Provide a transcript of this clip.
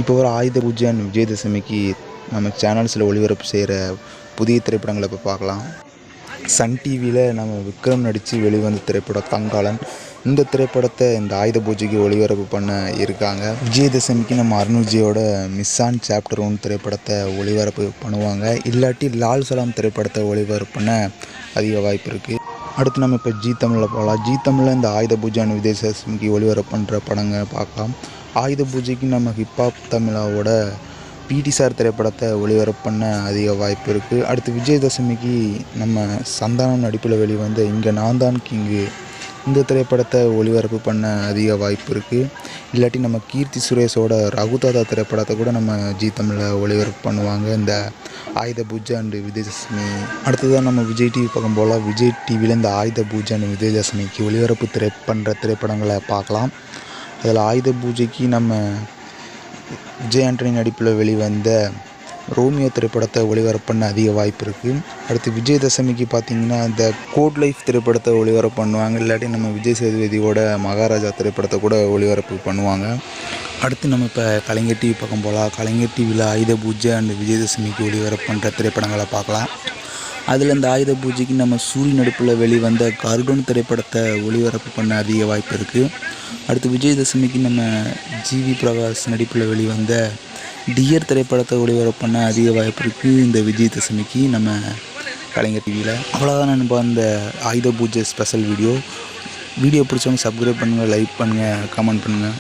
இப்போ வர ஆயுத பூஜை அண்ட் விஜயதசமிக்கு நம்ம சேனல்ஸில் ஒளிபரப்பு செய்கிற புதிய திரைப்படங்களை இப்போ பார்க்கலாம். சன் டிவியில் நம்ம விக்ரம் நடித்து வெளிவந்த திரைப்படம் கங்காளன். இந்த திரைப்படத்தை இந்த ஆயுத பூஜைக்கு ஒளிபரப்பு பண்ண இருக்காங்க. விஜயதசமிக்கு நம்ம அருண்விஜயோட மிஸ் ஆன் சாப்டர் 1 திரைப்படத்தை ஒளிபரப்பு பண்ணுவாங்க. இல்லாட்டி லால் சலாம் திரைப்படத்தை ஒளிபரப்பு பண்ண அதிக வாய்ப்பு இருக்குது. அடுத்து நம்ம இப்போ ஜீ தமிழில் போகலாம். ஜீ தமிழில் இந்த ஆயுத பூஜை அண்ட் விஜயதசமிக்கு ஒளிபரப்பு பண்ணுற படங்கள் பார்க்கலாம். ஆயுத பூஜைக்கு நம்ம ஹிப்ஹாப் தமிழாவோட பிடி சார் திரைப்படத்தை ஒளிபரப்பு பண்ண அதிக வாய்ப்பு இருக்குது. அடுத்து விஜயதசமிக்கு நம்ம சந்தானம் நடிப்பில் வெளிவந்த இங்கே நான் தான் கிங்கு இந்த திரைப்படத்தை ஒளிபரப்பு பண்ண அதிக வாய்ப்பு இருக்குது. இல்லாட்டி நம்ம கீர்த்தி சுரேஷோட ரகுதாதா திரைப்படத்தை கூட நம்ம ஜீ தமிழில் ஒளிபரப்பு பண்ணுவாங்க இந்த ஆயுத பூஜை அண்டு விஜயதசமி. அடுத்ததான் நம்ம விஜய் டிவி பக்கம் போல் விஜய் டிவியில் இந்த ஆயுத பூஜை அண்டு விஜயதசமிக்கு ஒளிபரப்பு பண்ணுற திரைப்படங்களை பார்க்கலாம். அதில் ஆயுத பூஜைக்கு நம்ம விஜய் ஆண்டனி நடிப்பில் வெளிவந்த ரோமியோ திரைப்படத்தை ஒளிபரப்பு பண்ண அதிக வாய்ப்பு இருக்குது. அடுத்து விஜயதசமிக்கு பார்த்திங்கன்னா இந்த கோட் லைஃப் திரைப்படத்தை ஒளிபரப்பு பண்ணுவாங்க. இல்லாட்டி நம்ம விஜய் சேதுபதியோட மகாராஜா திரைப்படத்தை கூட ஒளிபரப்பு பண்ணுவாங்க. அடுத்து நம்ம இப்போ கலைஞர் டிவி பக்கம் போகலாம். கலைஞர் டிவியில் ஆயுத பூஜை அண்ட் விஜயதசமிக்கு ஒளிபரப்பு பண்ணுற திரைப்படங்களை பார்க்கலாம். அதில் இந்த ஆயுத பூஜைக்கு நம்ம சூரிய நடிப்பில் வெளிவந்த கருடன் திரைப்படத்தை ஒளிபரப்பு பண்ண அதிக வாய்ப்பு இருக்குது. அடுத்து விஜயதசமிக்கு நம்ம ஜிவி பிரகாஷ் நடிப்பில் வெளிவந்த டியர் திரைப்படத்தை ஒளிபரப்பு பண்ண அதிக வாய்ப்பு இருக்குது இந்த விஜயதசமிக்கு நம்ம கலைஞர் டிவியில். அவ்வளோதான் நண்பா இந்த ஆயுத பூஜை ஸ்பெஷல் வீடியோ பிடிச்சவங்க சப்ஸ்கிரைப் பண்ணுங்கள், லைக் பண்ணுங்கள், கமெண்ட் பண்ணுங்கள்.